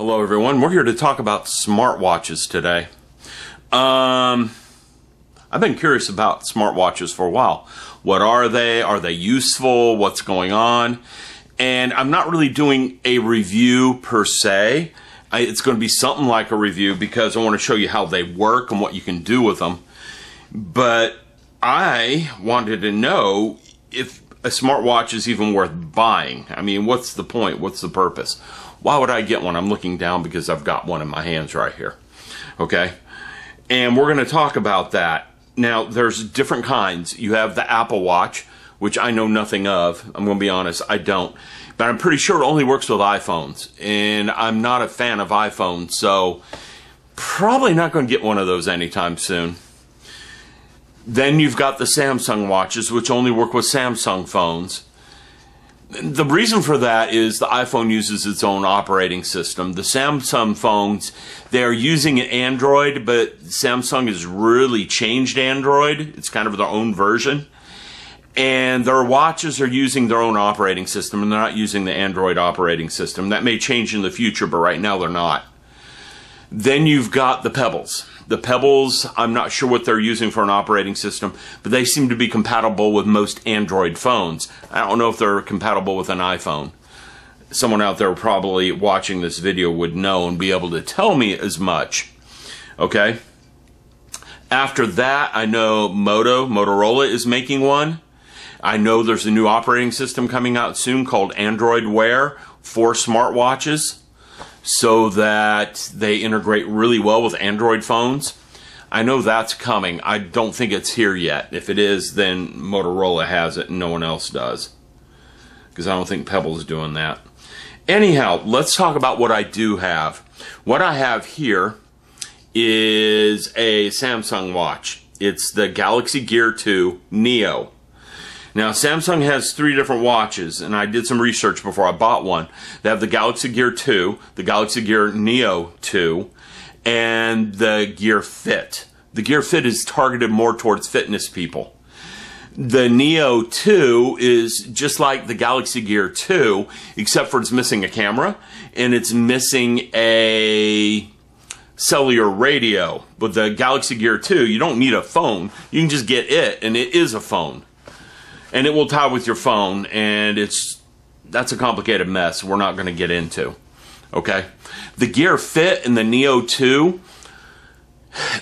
Hello everyone, we're here to talk about smartwatches today. I've been curious about smartwatches for a while. What are they? Are they useful? What's going on? And I'm not really doing a review per se. It's going to be something like a review because I want to show you how they work and what you can do with them. But I wanted to know if a smartwatch is even worth buying. I mean, what's the point? What's the purpose? Why would I get one? I'm looking down because I've got one in my hands right here. Okay? And we're going to talk about that. Now, there's different kinds. You have the Apple Watch, which I know nothing of. I'm going to be honest, I don't. But I'm pretty sure it only works with iPhones. And I'm not a fan of iPhones, so probably not going to get one of those anytime soon. Then you've got the Samsung watches, which only work with Samsung phones. The reason for that is the iPhone uses its own operating system. The Samsung phones, they are using an Android, but Samsung has really changed Android. It's kind of their own version. And their watches are using their own operating system, and they're not using the Android operating system. That may change in the future, but right now they're not. Then you've got the Pebbles. The Pebbles, I'm not sure what they're using for an operating system, but they seem to be compatible with most Android phones. I don't know if they're compatible with an iPhone. Someone out there probably watching this video would know and be able to tell me as much. Okay? After that, I know Motorola is making one. I know there's a new operating system coming out soon called Android Wear for smartwatches, so that they integrate really well with Android phones. I know that's coming. I don't think it's here yet. If it is, then Motorola has it and no one else does, because I don't think Pebble is doing that. Anyhow, let's talk about what I do have. What I have here is a Samsung watch. It's the Galaxy Gear 2 Neo. Now, Samsung has 3 different watches, and I did some research before I bought one. They have the Galaxy Gear 2, the Galaxy Gear Neo 2, and the Gear Fit. The Gear Fit is targeted more towards fitness people. The Neo 2 is just like the Galaxy Gear 2, except for it's missing a camera, and it's missing a cellular radio. With the Galaxy Gear 2, you don't need a phone. You can just get it, and it is a phone. And it will tie with your phone, and that's a complicated mess we're not going to get into. Okay? The Gear Fit and the Neo 2,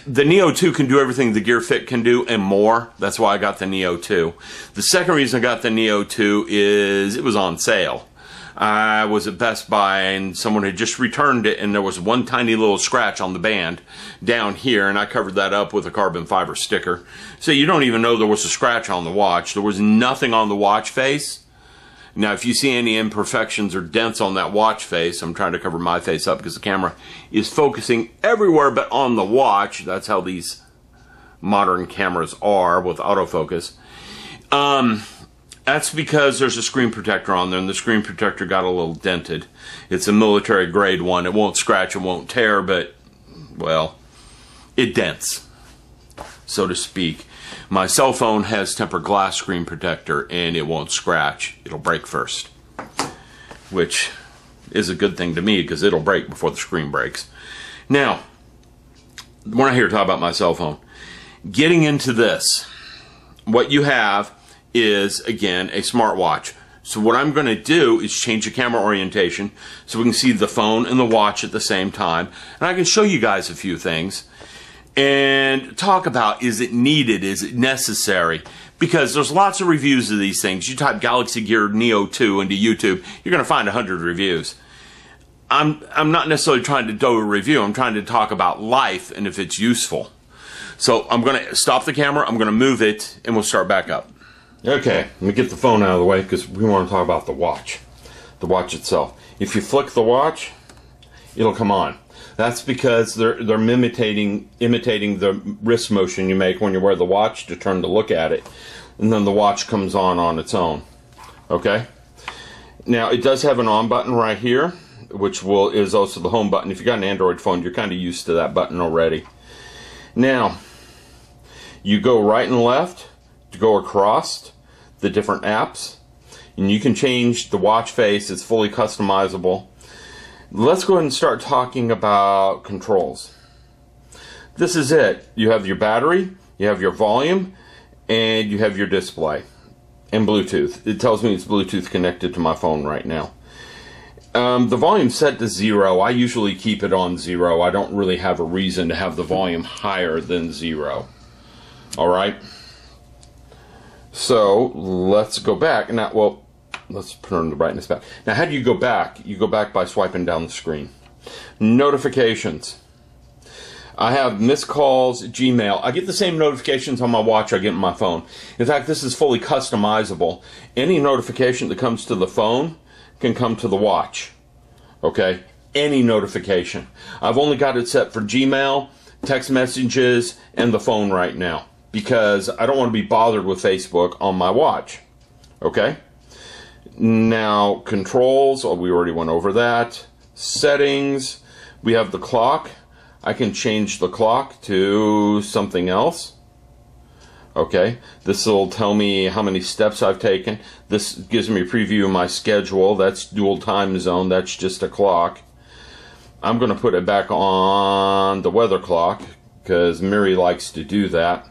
the Neo 2 can do everything the Gear Fit can do and more. That's why I got the Neo 2. The second reason I got the Neo 2 is it was on sale. I was at Best Buy and someone had just returned it, and there was one tiny little scratch on the band down here, and I covered that up with a carbon fiber sticker. So you don't even know there was a scratch on the watch. There was nothing on the watch face. Now, if you see any imperfections or dents on that watch face, I'm trying to cover my face up because the camera is focusing everywhere but on the watch. That's how these modern cameras are with autofocus. That's because there's a screen protector on there, and the screen protector got a little dented. It's a military grade one. It won't scratch, it won't tear, but, well, it dents, so to speak. My cell phone has tempered glass screen protector, and it won't scratch. It'll break first, which is a good thing to me because it'll break before the screen breaks. Now, we're not here to talk about my cell phone. Getting into this, what you have is, again, a smartwatch. So what I'm going to do is change the camera orientation so we can see the phone and the watch at the same time. And I can show you guys a few things and talk about, is it needed, is it necessary? Because there's lots of reviews of these things. You type Galaxy Gear Neo 2 into YouTube, you're going to find 100 reviews. I'm not necessarily trying to do a review. I'm trying to talk about life and if it's useful. So I'm going to stop the camera, I'm going to move it, and we'll start back up. Okay, let me get the phone out of the way because we want to talk about the watch itself. If you flick the watch, it'll come on. That's because they're imitating the wrist motion you make when you wear the watch to turn to look at it, and then the watch comes on its own. Okay. Now it does have an on button right here, which is also the home button. If you got an Android phone, you're kind of used to that button already. Now you go right and left to go across the different apps, and you can change the watch face. It's fully customizable. Let's go ahead and start talking about controls. This is it. You have your battery, you have your volume, and you have your display and Bluetooth. It tells me it's Bluetooth connected to my phone right now. The volume's set to 0. I usually keep it on 0. I don't really have a reason to have the volume higher than 0. Alright? So, let's go back. Now, well, let's turn the brightness back. Now, how do you go back? You go back by swiping down the screen. Notifications. I have missed calls, Gmail. I get the same notifications on my watch I get on my phone. In fact, this is fully customizable. Any notification that comes to the phone can come to the watch. Okay? Any notification. I've only got it set for Gmail, text messages, and the phone right now, because I don't want to be bothered with Facebook on my watch. Okay? Now, controls, oh, we already went over that. Settings, we have the clock. I can change the clock to something else. Okay, this will tell me how many steps I've taken. This gives me a preview of my schedule. That's dual time zone. That's just a clock. I'm going to put it back on the weather clock because Mary likes to do that.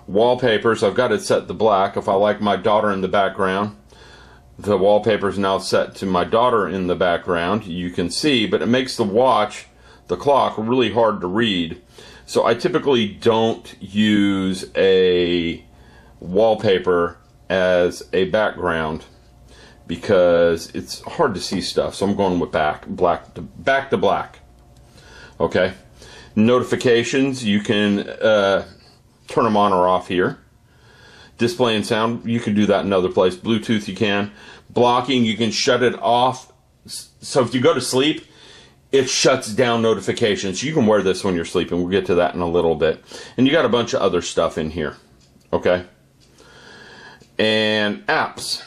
Wallpapers, I've got it set to black. If I like my daughter in the background, the wallpaper is now set to my daughter in the background. You can see, but it makes the watch, the clock, really hard to read. So I typically don't use a wallpaper as a background because it's hard to see stuff. So I'm going with back to black. Okay. Notifications, you can turn them on or off here. Display and sound, you can do that in another place. Bluetooth, you can. Blocking, you can shut it off. So if you go to sleep, it shuts down notifications. You can wear this when you're sleeping. We'll get to that in a little bit. And you got a bunch of other stuff in here. Okay? And apps.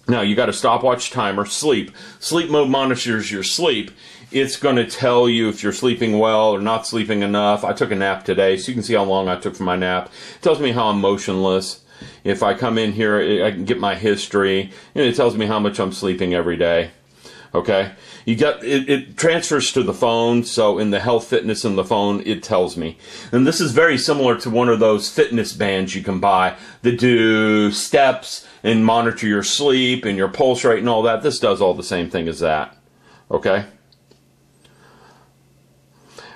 Now, you got a stopwatch timer. Sleep. Sleep mode monitors your sleep. It's going to tell you if you're sleeping well or not sleeping enough. I took a nap today, so you can see how long I took for my nap. It tells me how I'm motionless. If I come in here, I can get my history. And it tells me how much I'm sleeping every day. Okay? You got it transfers to the phone, so in the health fitness in the phone, it tells me. And this is very similar to one of those fitness bands you can buy that do steps and monitor your sleep and your pulse rate and all that. This does all the same thing as that. Okay?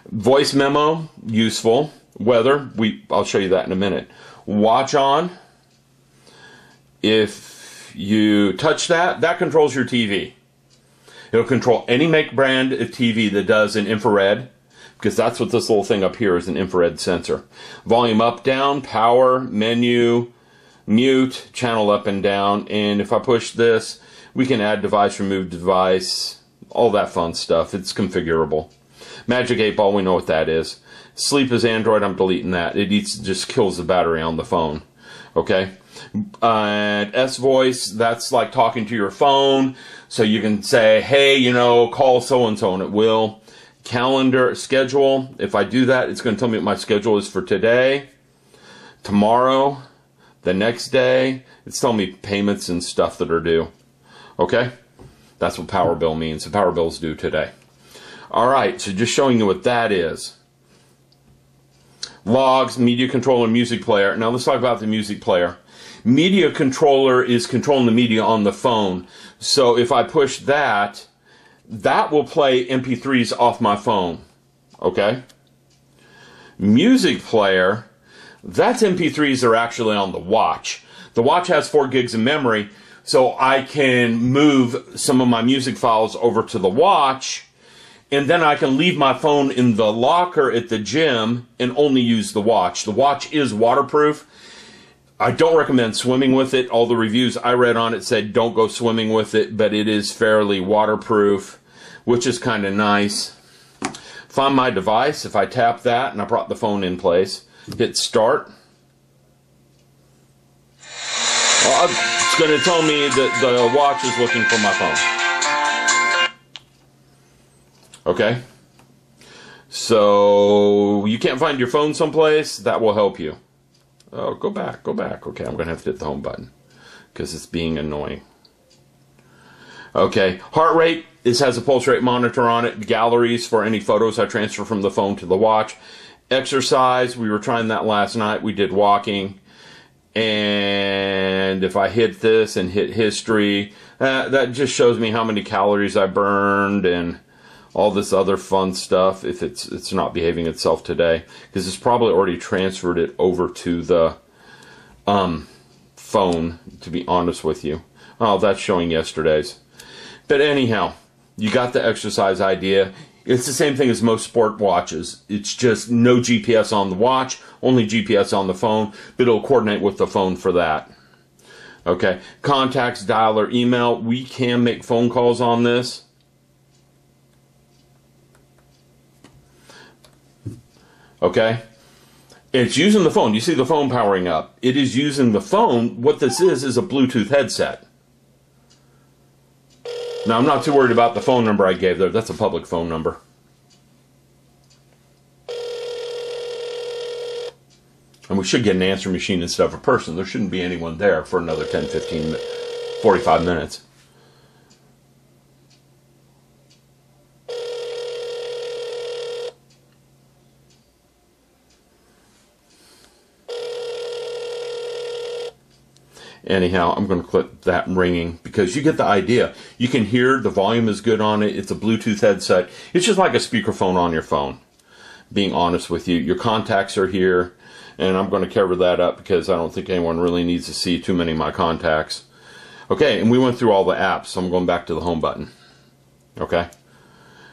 Voice memo, useful. Weather, I'll show you that in a minute. Watch on. If you touch that, that controls your TV. It'll control any make brand of TV that does an infrared, because that's what this little thing up here is, an infrared sensor. Volume up, down, power, menu, mute, channel up and down, and if I push this, we can add device, remove device, all that fun stuff. It's configurable. Magic 8 Ball, we know what that is. Sleep is Android, I'm deleting that. It just kills the battery on the phone. Okay? And S-Voice, that's like talking to your phone. So you can say, hey, you know, call so-and-so, and it will. Calendar, schedule. If I do that, it's going to tell me what my schedule is for today, tomorrow, the next day. It's telling me payments and stuff that are due. Okay? That's what power bill means. The power bill is due today. All right, so just showing you what that is. Logs, media controller, music player. Now let's talk about the music player. Media controller is controlling the media on the phone. So if I push that, that will play MP3s off my phone. Okay? Music player, that's MP3s that are actually on the watch. The watch has 4 gigs of memory, so I can move some of my music files over to the watch, and then I can leave my phone in the locker at the gym and only use the watch. The watch is waterproof. I don't recommend swimming with it. All the reviews I read on it said don't go swimming with it, but it is fairly waterproof, which is kind of nice. Find my device. If I tap that and I brought the phone in place, hit start. Well, it's going to tell me that the watch is looking for my phone. Okay? So you can't find your phone someplace, that will help you. Oh, go back, go back. Okay, I'm going to have to hit the home button because it's being annoying. Okay, heart rate. This has a pulse rate monitor on it. Galleries for any photos I transfer from the phone to the watch. Exercise, we were trying that last night. We did walking. And if I hit this and hit history, that just shows me how many calories I burned and all this other fun stuff if it's not behaving itself today. Because it's probably already transferred it over to the phone, to be honest with you. Oh, that's showing yesterday's. But anyhow, you got the exercise idea. It's the same thing as most sport watches. It's just no GPS on the watch, only GPS on the phone, but it'll coordinate with the phone for that. Okay, contacts, dialer, email. We can make phone calls on this. Okay, it's using the phone. You see the phone powering up. It is using the phone. What this is a Bluetooth headset. Now, I'm not too worried about the phone number I gave there. That's a public phone number. And we should get an answer machine instead of a person. There shouldn't be anyone there for another 10, 15, 45 minutes. Anyhow, I'm going to click that ringing because you get the idea. You can hear the volume is good on it. It's a Bluetooth headset. It's just like a speakerphone on your phone. Being honest with you, your contacts are here, and I'm going to cover that up because I don't think anyone really needs to see too many of my contacts. Okay, and we went through all the apps, so I'm going back to the home button. Okay.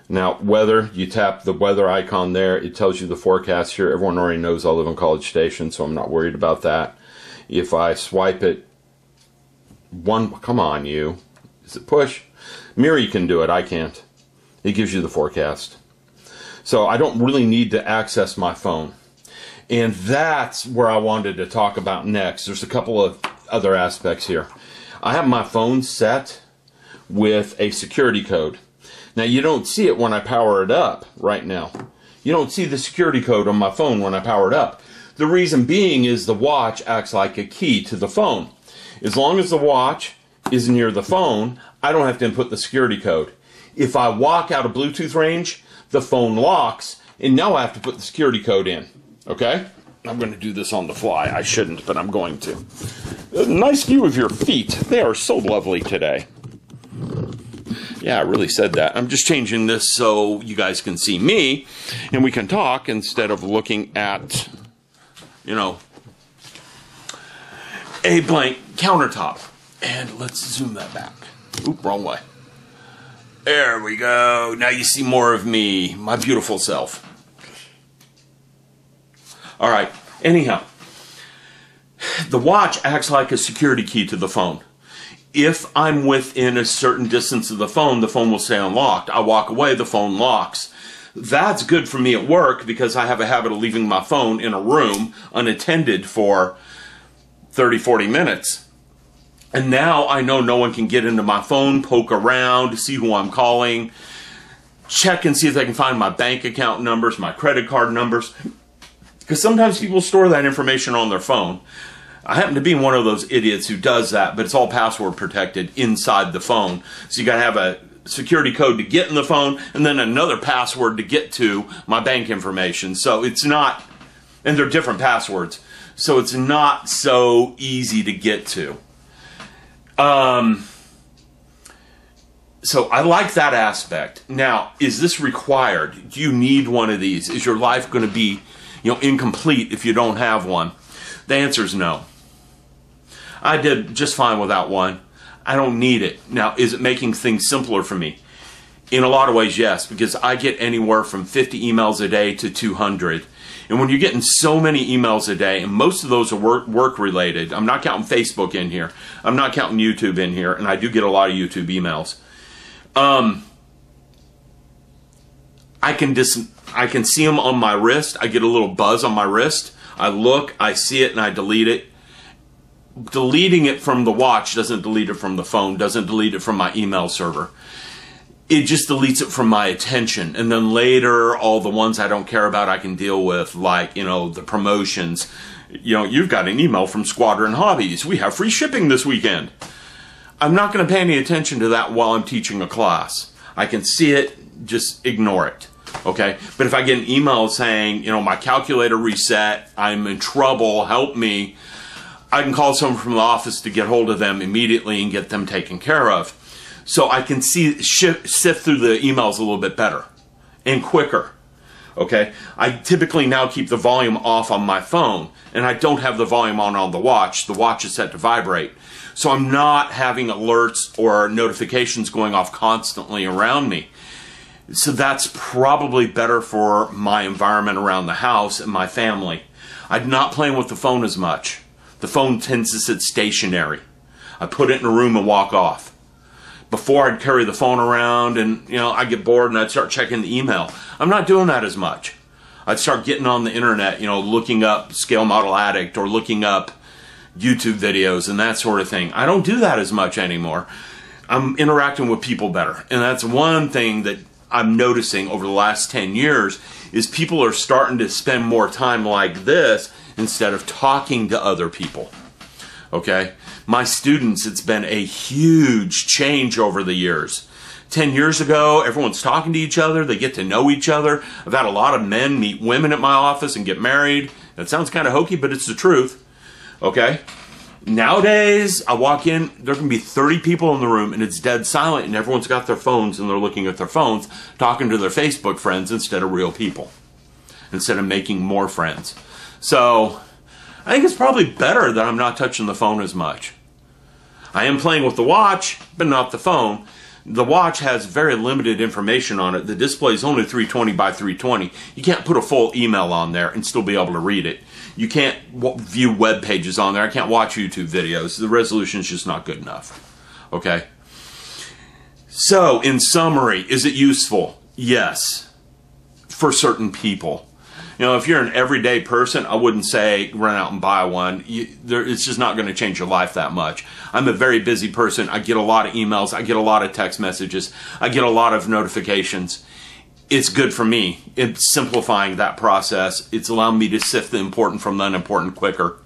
Now, weather, you tap the weather icon there. It tells you the forecast here. Everyone already knows I live in College Station, so I'm not worried about that. If I swipe it, come on, you. Is it push? Miri can do it. I can't. It gives you the forecast. So I don't really need to access my phone. And that's where I wanted to talk about next. There's a couple of other aspects here. I have my phone set with a security code. Now, you don't see it when I power it up right now. You don't see the security code on my phone when I power it up. The reason being is the watch acts like a key to the phone. As long as the watch is near the phone, I don't have to input the security code. If I walk out of Bluetooth range, the phone locks, and now I have to put the security code in. Okay? I'm going to do this on the fly. I shouldn't, but I'm going to. Nice view of your feet. They are so lovely today. Yeah, I really said that. I'm just changing this so you guys can see me, and we can talk instead of looking at, you know, a blank countertop. And let's zoom that back. Oop, wrong way. There we go. Now you see more of me, my beautiful self. All right. Anyhow, the watch acts like a security key to the phone. If I'm within a certain distance of the phone will stay unlocked. I walk away, the phone locks. That's good for me at work because I have a habit of leaving my phone in a room unattended for 30, 40 minutes. And now I know no one can get into my phone, poke around, see who I'm calling, check and see if they can find my bank account numbers, my credit card numbers. Because sometimes people store that information on their phone. I happen to be one of those idiots who does that, but it's all password protected inside the phone. So you got to have a security code to get in the phone and then another password to get to my bank information. So it's not, and they're different passwords. So it's not so easy to get to. So I like that aspect. Now, is this required? Do you need one of these? Is your life going to be, incomplete if you don't have one? The answer is no. I did just fine without one. I don't need it. Now, is it making things simpler for me? In a lot of ways, yes, because I get anywhere from 50 emails a day to 200. And when you're getting so many emails a day, and most of those are work-related, I'm not counting Facebook in here, I'm not counting YouTube in here, and I do get a lot of YouTube emails. I can see them on my wrist. I get a little buzz on my wrist. I look, I see it, and I delete it. Deleting it from the watch doesn't delete it from the phone, doesn't delete it from my email server. It just deletes it from my attention. And then later, all the ones I don't care about I can deal with, like, the promotions. You've got an email from Squadron Hobbies. We have free shipping this weekend. I'm not going to pay any attention to that while I'm teaching a class. I can see it, just ignore it. Okay? But if I get an email saying, you know, my calculator reset, I'm in trouble, help me, I can call someone from the office to get hold of them immediately and get them taken care of. So I can sift through the emails a little bit better and quicker. Okay? I typically now keep the volume off on my phone, and I don't have the volume on the watch. The watch is set to vibrate. So I'm not having alerts or notifications going off constantly around me. So that's probably better for my environment around the house and my family. I'm not playing with the phone as much. The phone tends to sit stationary. I put it in a room and walk off. Before, I'd carry the phone around and, you know, I'd get bored and I'd start checking the email. I'm not doing that as much. I'd start getting on the internet, you know, looking up Scale Model Addict or looking up YouTube videos and that sort of thing. I don't do that as much anymore. I'm interacting with people better. And that's one thing that I'm noticing over the last 10 years is people are starting to spend more time like this instead of talking to other people. Okay? My students, it's been a huge change over the years. 10 years ago, everyone's talking to each other. They get to know each other. I've had a lot of men meet women at my office and get married. That sounds kind of hokey, but it's the truth. Okay? Nowadays, I walk in, there can be 30 people in the room and it's dead silent and everyone's got their phones and they're looking at their phones, talking to their Facebook friends instead of real people, instead of making more friends. So, I think it's probably better that I'm not touching the phone as much. I am playing with the watch, but not the phone. The watch has very limited information on it. The display is only 320 by 320. You can't put a full email on there and still be able to read it. You can't view web pages on there. I can't watch YouTube videos. The resolution is just not good enough. Okay? So, in summary, is it useful? Yes. For certain people. You know, if you're an everyday person, I wouldn't say run out and buy one. It's just not going to change your life that much. I'm a very busy person. I get a lot of emails. I get a lot of text messages. I get a lot of notifications. It's good for me. It's simplifying that process. It's allowing me to sift the important from the unimportant quicker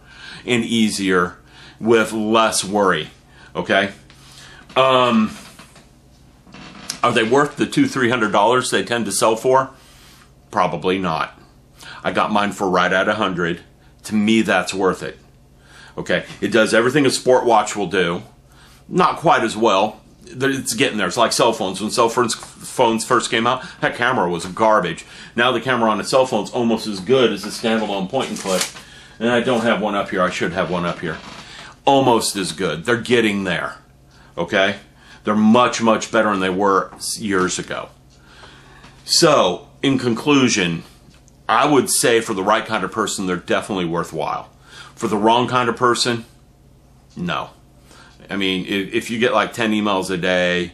and easier with less worry. Okay? Are they worth the $200-300 they tend to sell for? Probably not. I got mine for right at $100. To me, that's worth it. Okay? It does everything a sport watch will do. Not quite as well. It's getting there. It's like cell phones. When cell phones first came out, that camera was garbage. Now the camera on a cell phone is almost as good as a standalone point and click. And I don't have one up here. I should have one up here. Almost as good. They're getting there. Okay? They're much, much better than they were years ago. So, in conclusion, I would say for the right kind of person, they're definitely worthwhile. For the wrong kind of person, no. I mean, if you get like 10 emails a day,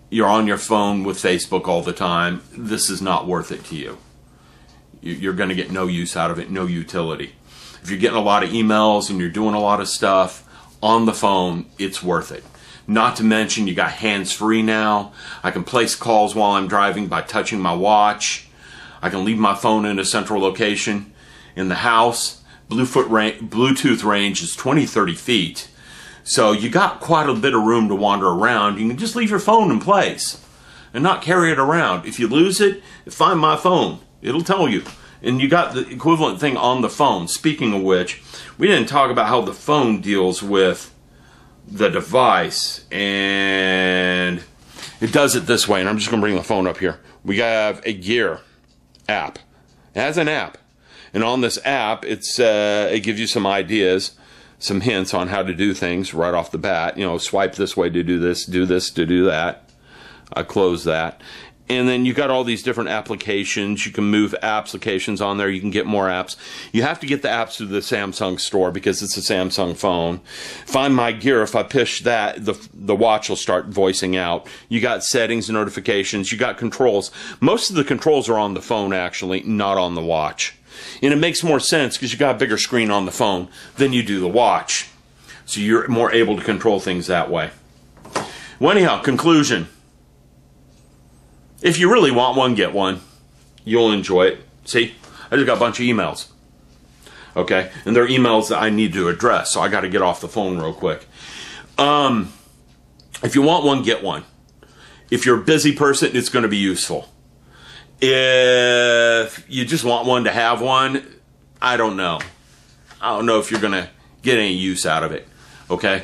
you're on your phone with Facebook all the time, this is not worth it to you. You're going to get no use out of it, no utility. If you're getting a lot of emails and you're doing a lot of stuff on the phone, it's worth it. Not to mention, you got hands-free now. I can place calls while I'm driving by touching my watch. I can leave my phone in a central location in the house. Bluetooth range is 20-30 feet. So you got quite a bit of room to wander around. You can just leave your phone in place and not carry it around. If you lose it, find my phone. It'll tell you. And you got the equivalent thing on the phone. Speaking of which, we didn't talk about how the phone deals with the device. And it does it this way. And I'm just going to bring the phone up here. We have a Gear app. It has an app. And on this app, it gives you some ideas, some hints on how to do things right off the bat. You know, swipe this way to do this to do that. I close that. And then you got all these different applications. You can move applications on there. You can get more apps. You have to get the apps through the Samsung store because it's a Samsung phone. Find My Gear. If I push that, the watch will start voicing out. You got settings and notifications. You got controls. Most of the controls are on the phone, actually, not on the watch. And it makes more sense because you got a bigger screen on the phone than you do the watch. So you're more able to control things that way. Well, anyhow, conclusion. If you really want one, get one. You'll enjoy it. See, I just got a bunch of emails. Okay? And they're emails that I need to address, so I got to get off the phone real quick. If you want one, get one. If you're a busy person, it's going to be useful. If you just want one to have one, I don't know. I don't know if you're going to get any use out of it. Okay?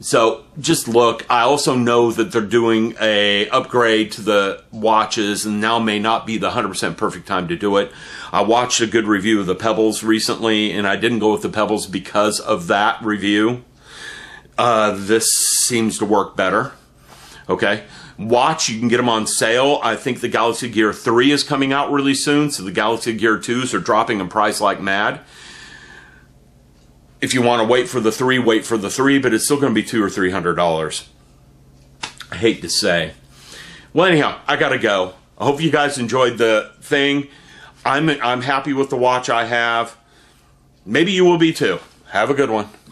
So just look. I also know that they're doing a upgrade to the watches, and now may not be the 100% perfect time to do it. I watched a good review of the Pebbles recently, and I didn't go with the Pebbles because of that review. This seems to work better. Okay? Watch, you can get them on sale. I think the Galaxy Gear 3 is coming out really soon, so the Galaxy Gear 2s are dropping in price like mad. If you want to wait for the 3, wait for the 3, but it's still going to be $200 or $300. I hate to say. Well, anyhow, I gotta go. I hope you guys enjoyed the thing. I'm happy with the watch I have. Maybe you will be too. Have a good one.